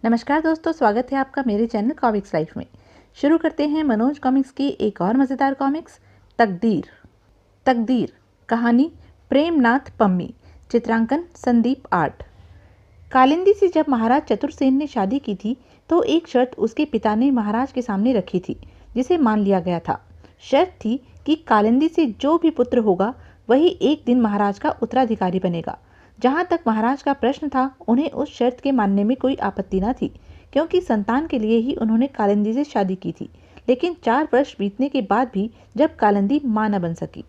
नमस्कार दोस्तों, स्वागत है आपका मेरे चैनल कॉमिक्स लाइफ में। शुरू करते हैं मनोज कॉमिक्स की एक और मज़ेदार कॉमिक्स, तकदीर। तकदीर कहानी प्रेमनाथ पम्मी, चित्रांकन संदीप आर्ट। कालिंदी से जब महाराज चतुरसेन ने शादी की थी तो एक शर्त उसके पिता ने महाराज के सामने रखी थी, जिसे मान लिया गया था। शर्त थी कि कालिंदी से जो भी पुत्र होगा वही एक दिन महाराज का उत्तराधिकारी बनेगा। जहाँ तक महाराज का प्रश्न था, उन्हें उस शर्त के मानने में कोई आपत्ति न थी, क्योंकि संतान के लिए ही उन्होंने कालिंदी से शादी की थी। लेकिन 4 वर्ष बीतने के बाद भी जब कालिंदी मां न बन सकी।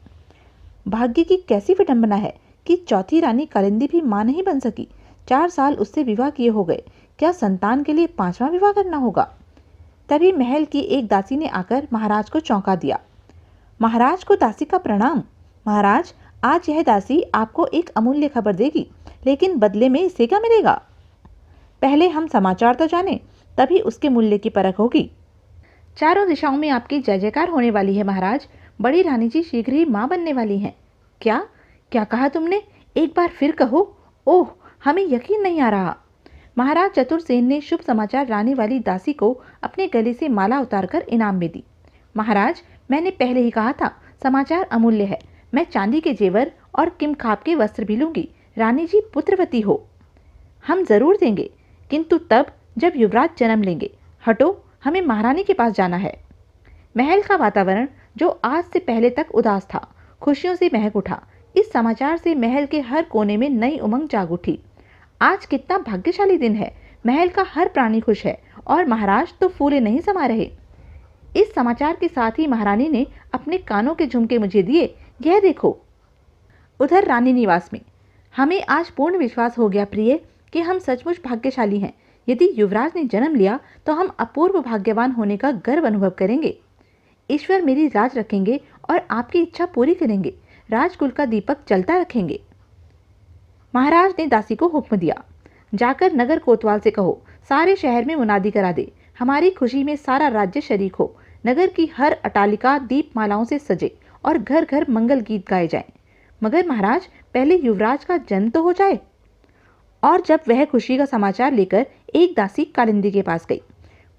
भाग्य की कैसी विडंबना है कि चौथी रानी कालिंदी भी मां नहीं बन सकी। 4 साल उससे विवाह किए हो गए, क्या संतान के लिए 5वां विवाह करना होगा? तभी महल की एक दासी ने आकर महाराज को चौंका दिया। महाराज को दासी का प्रणाम। महाराज, आज यह दासी आपको एक अमूल्य खबर देगी, लेकिन बदले में इससे क्या मिलेगा? पहले हम समाचार तो जाने, तभी उसके मूल्य की परख होगी। चारों दिशाओं में आपकी जय जयकार होने वाली है महाराज। बड़ी रानी जी शीघ्र ही मां बनने वाली हैं। क्या क्या कहा तुमने? एक बार फिर कहो। ओह, हमें यकीन नहीं आ रहा। महाराज चतुरसेन ने शुभ समाचार लाने वाली दासी को अपने गले से माला उतारकर इनाम में दी। महाराज, मैंने पहले ही कहा था, समाचार अमूल्य है। मैं चांदी के जेवर और किमखाब के वस्त्र भी लूंगी। रानी जी पुत्रवती हो। हम जरूर देंगे, किंतु तब जब युवराज जन्म लेंगे। हटो, हमें महारानी के पास जाना है। महल का वातावरण, जो आज से पहले तक उदास था, खुशियों से महक उठा। इस समाचार से महल के हर कोने में नई उमंग जाग उठी। आज कितना भाग्यशाली दिन है। महल का हर प्राणी खुश है और महाराज तो फूले नहीं समा रहे। इस समाचार के साथ ही महारानी ने अपने कानों के झुमके मुझे दिए। यह देखो। उधर रानी निवास में हमें आज पूर्ण विश्वास हो गया प्रिय कि हम सचमुच भाग्यशाली हैं। यदि युवराज ने जन्म लिया तो हम अपूर्व भाग्यवान होने का गर्व अनुभव करेंगे। ईश्वर मेरी राज रखेंगे और आपकी इच्छा पूरी करेंगे। राजकुल का दीपक जलता रखेंगे। महाराज ने दासी को हुक्म दिया, जाकर नगर कोतवाल से कहो, सारे शहर में मुनादी करा दे, हमारी खुशी में सारा राज्य शरीक हो। नगर की हर अटालिका दीपमालाओं से सजे और घर घर मंगल गीत गाए जाएं। मगर महाराज, पहले युवराज का जन्म तो हो जाए। और जब वह खुशी का समाचार लेकर एक दासी कालिंदी के पास गई।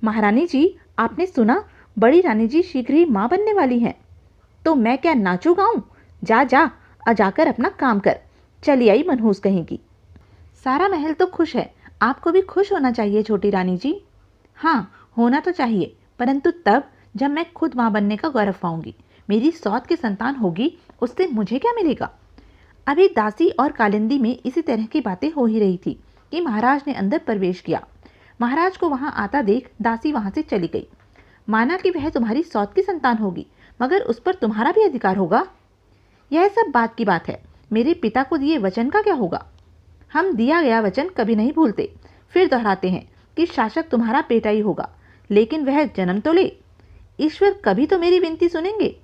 महारानी जी, आपने सुना? बड़ी रानी जी शीघ्र ही मां बनने वाली हैं। तो मैं क्या नाचू गाऊं? जा जा, जाकर अपना काम कर। चली आई मनहूस कहेगी। सारा महल तो खुश है, आपको भी खुश होना चाहिए छोटी रानी जी। हाँ, होना तो चाहिए, परंतु तब जब मैं खुद मां बनने का गौरव पाऊंगी। मेरी सौत की संतान होगी, उससे मुझे क्या मिलेगा? अभी दासी और कालिंदी में इसी तरह की बातें हो ही रही थी कि महाराज ने अंदर प्रवेश किया। महाराज को वहां आता देख दासी वहां से चली गई। माना कि वह तुम्हारी सौत की संतान होगी, मगर उस पर तुम्हारा भी अधिकार होगा। यह सब बात की बात है। मेरे पिता को दिए वचन का क्या होगा? हम दिया गया वचन कभी नहीं भूलते। फिर दोहराते हैं कि शासक तुम्हारा बेटा ही होगा, लेकिन वह जन्म तो ले। ईश्वर कभी तो मेरी विनती सुनेंगे।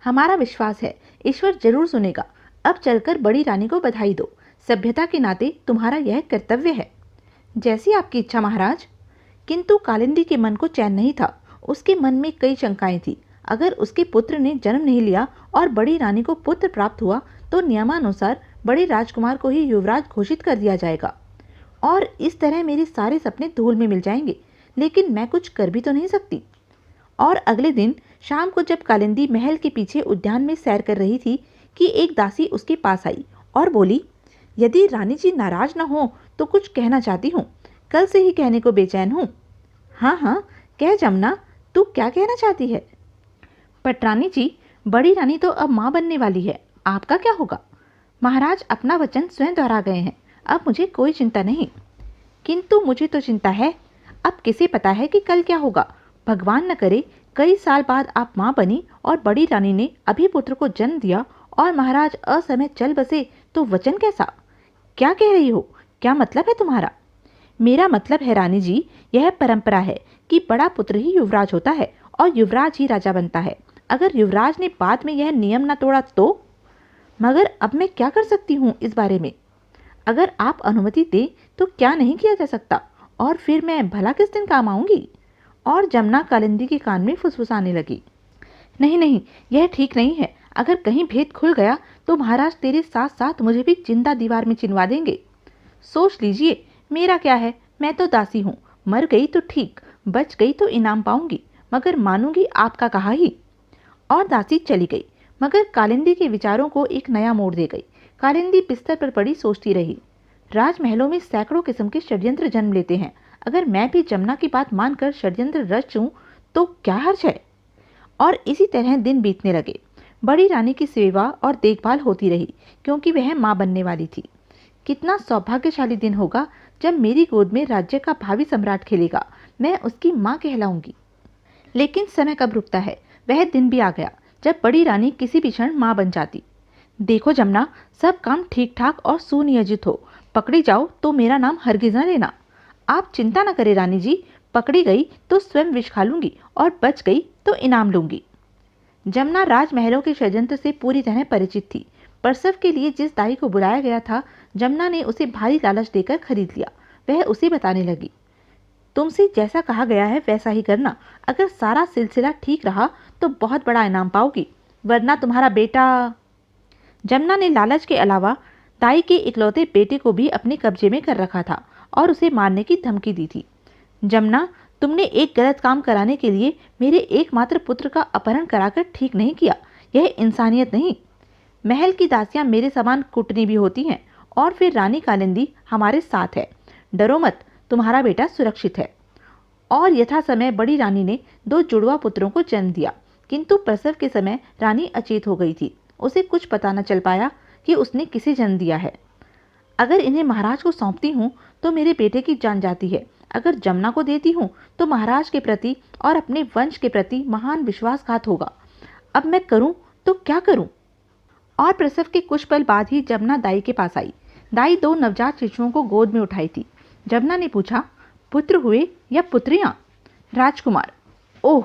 हमारा विश्वास है, ईश्वर जरूर सुनेगा। अब चलकर बड़ी रानी को बधाई दो। सभ्यता के नाते तुम्हारा यह कर्तव्य है। जैसी आपकी इच्छा महाराज। किंतु कालिंदी के मन को चैन नहीं था। उसके मन में कई शंकाएं थी। अगर उसके पुत्र ने जन्म नहीं लिया और बड़ी रानी को पुत्र प्राप्त हुआ तो नियमानुसार बड़े राजकुमार को ही युवराज घोषित कर दिया जाएगा और इस तरह मेरे सारे सपने धूल में मिल जाएंगे। लेकिन मैं कुछ कर भी तो नहीं सकती। और अगले दिन शाम को जब कालिंदी महल के पीछे उद्यान में सैर कर रही थी कि एक दासी उसके पास आई और बोली, यदि रानी जी नाराज न हो तो कुछ कहना चाहती हूँ। कल से ही कहने को बेचैन हूँ। हाँ हाँ, कह जमुना, तू क्या कहना चाहती है? पटरानी जी, बड़ी रानी तो अब मां बनने वाली है, आपका क्या होगा? महाराज अपना वचन स्वयं दोहरा गए हैं। अब मुझे कोई चिंता नहीं। किंतु मुझे तो चिंता है। अब किसे पता है कि कल क्या होगा? भगवान न करे कई साल बाद आप मां बनी और बड़ी रानी ने अभी पुत्र को जन्म दिया और महाराज असमय चल बसे तो वचन कैसा? क्या कह रही हो? क्या मतलब है तुम्हारा? मेरा मतलब है रानी जी, यह परंपरा है कि बड़ा पुत्र ही युवराज होता है और युवराज ही राजा बनता है। अगर युवराज ने बाद में यह नियम न तोड़ा तो? मगर अब मैं क्या कर सकती हूँ इस बारे में? अगर आप अनुमति दें तो क्या नहीं किया जा सकता? और फिर मैं भला किस दिन काम आऊंगी? और जमुना कालिंदी के कान में फुसफुसाने लगी। नहीं नहीं, यह ठीक नहीं है। अगर कहीं भेद खुल गया तो महाराज तेरे साथ साथ मुझे भी जिंदा दीवार में चिनवा देंगे। सोच लीजिए, मेरा क्या है, मैं तो दासी हूँ, मर गई तो ठीक, बच गई तो इनाम पाऊंगी, मगर मानूंगी आपका कहा ही। और दासी चली गई, मगर कालिंदी के विचारों को एक नया मोड़ दे गई। कालिंदी बिस्तर पर पड़ी सोचती रही। राजमहलों में सैकड़ों किस्म के षड्यंत्र जन्म लेते हैं। अगर मैं भी जमुना की बात मानकर षड्यंत्र रचूं तो क्या हर्ज है। और इसी तरह दिन बीतने लगे। बड़ी रानी की सेवा और देखभाल होती रही, क्योंकि वह मां बनने वाली थी। कितना सौभाग्यशाली दिन होगा जब मेरी गोद में राज्य का भावी सम्राट खेलेगा। मैं उसकी मां कहलाऊंगी। लेकिन समय कब रुकता है। वह दिन भी आ गया जब बड़ी रानी किसी भी क्षण मां बन जाती। देखो जमुना, सब काम ठीक ठाक और सुनियोजित हो, पकड़ी जाओ तो मेरा नाम हरगिज न लेना। आप चिंता न करें रानी जी, पकड़ी गई तो स्वयं विष खा लूंगी और बच गई तो इनाम लूंगी। जमुना राजमहलों के षड्यंत्र से पूरी तरह परिचित थी। प्रसव के लिए जिस दाई को बुलाया गया था, जमुना ने उसे भारी लालच देकर खरीद लिया। वह उसे बताने लगी, तुमसे जैसा कहा गया है वैसा ही करना। अगर सारा सिलसिला ठीक रहा तो बहुत बड़ा इनाम पाओगी, वरना तुम्हारा बेटा। जमुना ने लालच के अलावा दाई के इकलौते बेटे को भी अपने कब्जे में कर रखा था और उसे मारने की धमकी दी थी। जमुना, तुमने एक गलत काम कराने के लिए मेरे एकमात्र पुत्र का अपहरण कराकर ठीक नहीं किया। यह इंसानियत नहीं। महल की दासियां मेरे समान कुटनी भी होती हैं। और फिर रानी कालिंदी हमारे साथ है। डरो मत, तुम्हारा बेटा सुरक्षित है। और यथा समय बड़ी रानी ने 2 जुड़वा पुत्रों को जन्म दिया, किंतु प्रसव के समय रानी अचेत हो गई थी। उसे कुछ पता न चल पाया कि उसने किसे जन्म दिया है। अगर इन्हें महाराज को सौंपती हूँ तो मेरे बेटे की जान जाती है। अगर जमुना को देती हूँ तो महाराज के प्रति और अपने वंश के प्रति महान विश्वासघात होगा। अब मैं करूं तो क्या करूं। और प्रसव के कुछ पल बाद ही जमुना दाई के पास आई। दाई 2 नवजात शिशुओं को गोद में उठाई थी। जमुना ने पूछा, पुत्र हुए या पुत्रियां? राजकुमार। ओह,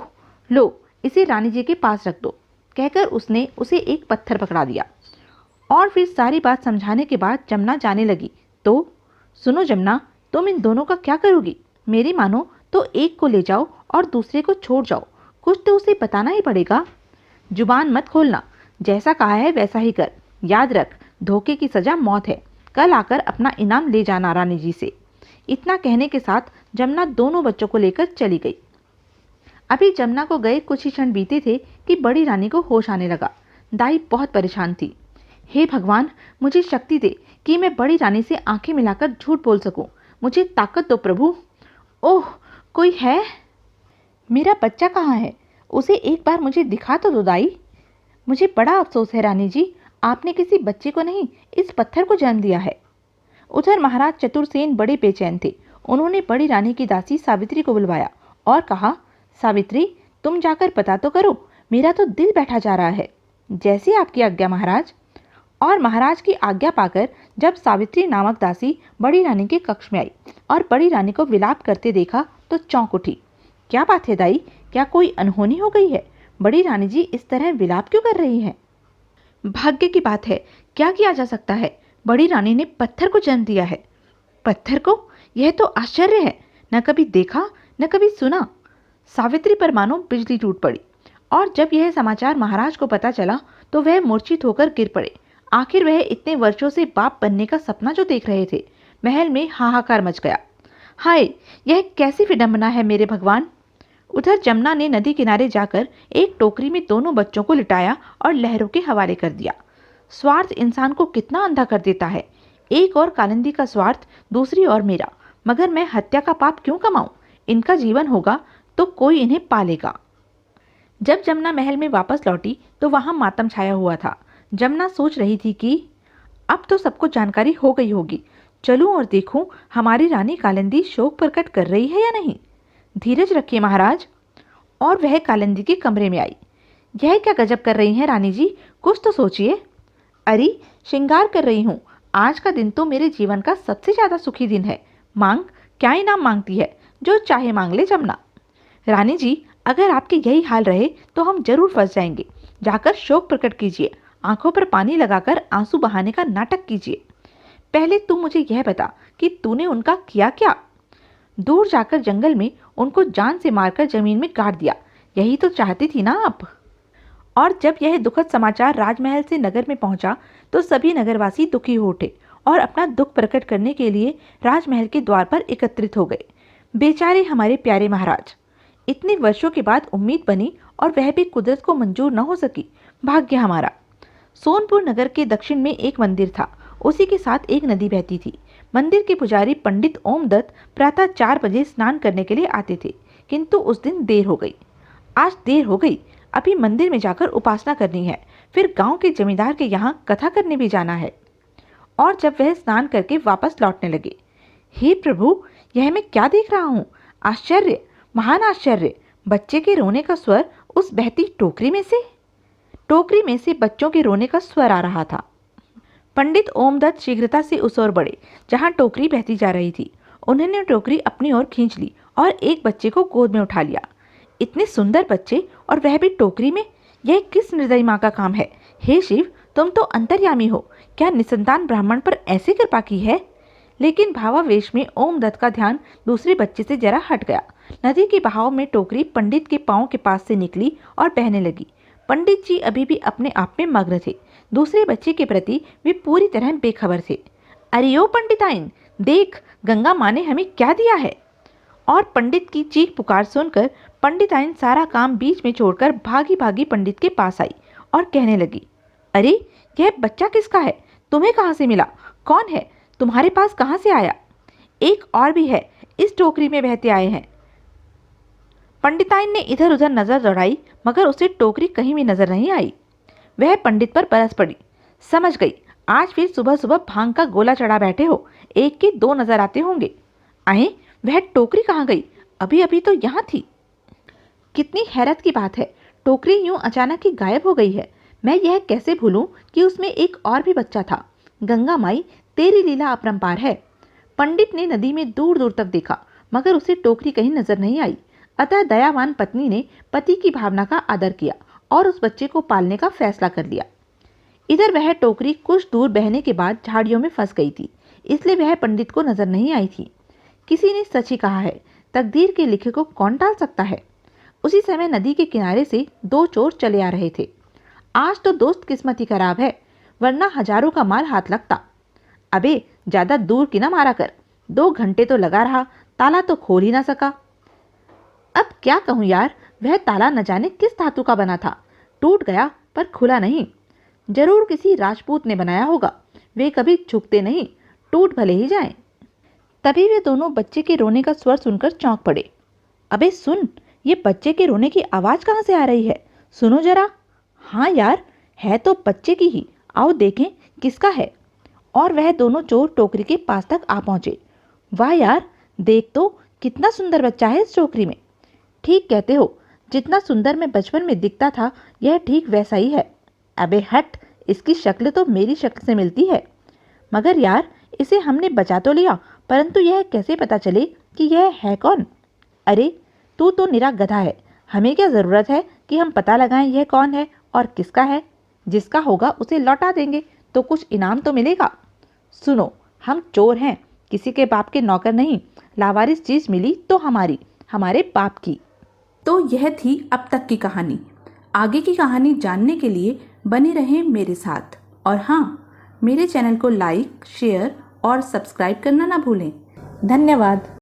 लो इसे रानी जी के पास रख दो, कहकर उसने उसे एक पत्थर पकड़ा दिया। और फिर सारी बात समझाने के बाद जमुना जाने लगी। तो सुनो जमुना, तुम इन दोनों का क्या करोगी? मेरी मानो तो एक को ले जाओ और दूसरे को छोड़ जाओ। कुछ तो उसे बताना ही पड़ेगा। जुबान मत खोलना, जैसा कहा है वैसा ही कर। याद रख, धोखे की सजा मौत है। कल आकर अपना इनाम ले जाना रानी जी से। इतना कहने के साथ जमुना दोनों बच्चों को लेकर चली गई। अभी जमुना को गए कुछ ही क्षण बीते थे कि बड़ी रानी को होश आने लगा। दाई बहुत परेशान थी। हे भगवान, मुझे शक्ति दे कि मैं बड़ी रानी से आंखें मिलाकर झूठ बोल सकूं। मुझे ताकत दो प्रभु। ओह, कोई है? मेरा बच्चा कहाँ है? उसे एक बार मुझे दिखा तो दो दाई। मुझे बड़ा अफसोस है रानी जी, आपने किसी बच्चे को नहीं, इस पत्थर को जन्म दिया है। उधर महाराज चतुरसेन बड़े बेचैन थे। उन्होंने बड़ी रानी की दासी सावित्री को बुलवाया और कहा, सावित्री, तुम जाकर पता तो करो, मेरा तो दिल बैठा जा रहा है। जैसी आपकी आज्ञा महाराज। और महाराज की आज्ञा पाकर जब सावित्री नामक दासी बड़ी रानी के कक्ष में आई और बड़ी रानी को विलाप करते देखा तो चौंक उठी। क्या बात है दाई, क्या कोई अनहोनी हो गई है? बड़ी रानी जी इस तरह विलाप क्यों कर रही हैं? भाग्य की बात है, क्या किया जा सकता है। बड़ी रानी ने पत्थर को जन्म दिया है। पत्थर को? यह तो आश्चर्य है, न कभी देखा न कभी सुना। सावित्री पर मानो बिजली टूट पड़ी। और जब यह समाचार महाराज को पता चला तो वह मूर्छित होकर गिर पड़े। आखिर वह इतने वर्षों से बाप बनने का सपना जो देख रहे थे। महल में हाहाकार मच गया। हाय, यह कैसी विडंबना है मेरे भगवान। उधर जमुना ने नदी किनारे जाकर एक टोकरी में दोनों बच्चों को लिटाया और लहरों के हवाले कर दिया। स्वार्थ इंसान को कितना अंधा कर देता है। एक और कालिंदी का स्वार्थ, दूसरी और मेरा। मगर मैं हत्या का पाप क्यों कमाऊं? इनका जीवन होगा तो कोई इन्हें पालेगा। जब जमुना महल में वापस लौटी तो वहां मातम छाया हुआ था। जमुना सोच रही थी कि अब तो सबको जानकारी हो गई होगी। चलूं और देखूं हमारी रानी कालिंदी शोक प्रकट कर रही है या नहीं। धीरज रखिए महाराज। और वह कालिंदी के कमरे में आई। यह क्या गजब कर रही हैं रानी जी, कुछ तो सोचिए। अरे, श्रृंगार कर रही हूँ। आज का दिन तो मेरे जीवन का सबसे ज्यादा सुखी दिन है। मांग, क्या इनाम मांगती है? जो चाहे मांग ले जमुना। रानी जी, अगर आपके यही हाल रहे तो हम जरूर फंस जाएंगे। जाकर शोक प्रकट कीजिए, आंखों पर पानी लगाकर आंसू बहाने का नाटक कीजिए। पहले तू मुझे यह बता कि तूने उनका किया क्या? दूर जाकर जंगल में उनको जान से मारकर जमीन में गाड़ दिया। यही तो चाहती थी ना आप? और जब यह दुखद समाचार राजमहल से नगर में पहुंचा तो सभी नगरवासी दुखी हो उठे और अपना दुख प्रकट करने के लिए राजमहल के द्वार पर एकत्रित हो गए। बेचारे हमारे प्यारे महाराज, इतने वर्षों के बाद उम्मीद बनी और वह भी कुदरत को मंजूर न हो सकी। भाग्य हमारा। सोनपुर नगर के दक्षिण में एक मंदिर था, उसी के साथ एक नदी बहती थी। मंदिर के पुजारी पंडित ओमदत्त प्रातः 4 बजे स्नान करने के लिए आते थे, किंतु उस दिन देर हो गई। आज देर हो गई, अभी मंदिर में जाकर उपासना करनी है, फिर गांव के जमींदार के यहाँ कथा करने भी जाना है। और जब वह स्नान करके वापस लौटने लगे, हे प्रभु, यह मैं क्या देख रहा हूँ? आश्चर्य, महान आश्चर्य! बच्चे के रोने का स्वर उस बहती टोकरी में से बच्चों के रोने का स्वर आ रहा था। पंडित ओमदत्त शीघ्रता से उस ओर बढ़े जहाँ टोकरी बहती जा रही थी। उन्होंने टोकरी अपनी ओर खींच ली और एक बच्चे को गोद में उठा लिया। इतने सुंदर बच्चे और वह भी टोकरी में, यह किस निर्दयी माँ का काम है? हे शिव, तुम तो अंतर्यामी हो, क्या निसंतान ब्राह्मण पर ऐसी कृपा की है? लेकिन भावावेश में ओमदत्त का ध्यान दूसरे बच्चे से जरा हट गया। नदी के बहाव में टोकरी पंडित के पांव के पास से निकली और बहने लगी। पंडित जी अभी भी अपने आप में मग्न थे, दूसरे बच्चे के प्रति वे पूरी तरह बेखबर थे। अरे ओ पंडिताइन, देख, गंगा माँ ने हमें क्या दिया है! और पंडित की चीख पुकार सुनकर पंडिताइन सारा काम बीच में छोड़कर भागी भागी पंडित के पास आई और कहने लगी, अरे यह बच्चा किसका है? तुम्हें कहाँ से मिला? कौन है? तुम्हारे पास कहाँ से आया? एक और भी है, इस टोकरी में बहते आए हैं। पंडिताइन ने इधर उधर नजर दौड़ाई, मगर उसे टोकरी कहीं भी नजर नहीं आई। वह पंडित पर बरस पड़ी। समझ गई, आज फिर सुबह सुबह भांग का गोला चढ़ा बैठे हो, एक के 2 नजर आते होंगे। आए, वह टोकरी कहाँ गई? अभी अभी तो यहाँ थी। कितनी हैरत की बात है, टोकरी यूं अचानक ही गायब हो गई है। मैं यह कैसे भूलूं कि उसमें एक और भी बच्चा था। गंगा माई, तेरी लीला अपरंपार है। पंडित ने नदी में दूर दूर तक देखा, मगर उसे टोकरी कहीं नजर नहीं आई। अतः दयावान पत्नी ने पति की भावना का आदर किया और उस बच्चे को पालने का फैसला कर लिया। इधर वह टोकरी कुछ दूर बहने के बाद झाड़ियों में फंस गई थी, इसलिए वह पंडित को नजर नहीं आई थी। किसी ने सच ही कहा है, तकदीर के लिखे को कौन टाल सकता है। उसी समय नदी के किनारे से 2 चोर चले आ रहे थे। आज तो दोस्त किस्मत ही खराब है, वरना हजारों का माल हाथ लगता। अबे ज्यादा दूर की ना मारा कर, 2 घंटे तो लगा रहा, ताला तो खोल ही ना सका। अब क्या कहूँ यार, वह ताला न जाने किस धातु का बना था, टूट गया पर खुला नहीं। जरूर किसी राजपूत ने बनाया होगा, वे कभी झुकते नहीं, टूट भले ही जाएं। तभी वे दोनों बच्चे के रोने का स्वर सुनकर चौंक पड़े। अबे सुन, ये बच्चे के रोने की आवाज कहाँ से आ रही है? सुनो जरा। हाँ यार, है तो बच्चे की ही, आओ देखें किसका है। और वह दोनों चोर टोकरी के पास तक आ पहुंचे। वाह यार, देख तो कितना सुंदर बच्चा है इस टोकरी में। ठीक कहते हो, जितना सुंदर मैं बचपन में दिखता था, यह ठीक वैसा ही है। अबे हट, इसकी शक्ल तो मेरी शक्ल से मिलती है। मगर यार, इसे हमने बचा तो लिया, परंतु यह कैसे पता चले कि यह है कौन? अरे तू तो निरा गधा है, हमें क्या जरूरत है कि हम पता लगाएं यह कौन है और किसका है। जिसका होगा उसे लौटा देंगे तो कुछ इनाम तो मिलेगा। सुनो, हम चोर हैं, किसी के बाप के नौकर नहीं। लावारिस चीज मिली तो हमारे बाप की। तो यह थी अब तक की कहानी। आगे की कहानी जानने के लिए बने रहें मेरे साथ। और हाँ, मेरे चैनल को लाइक, शेयर और सब्सक्राइब करना ना भूलें। धन्यवाद।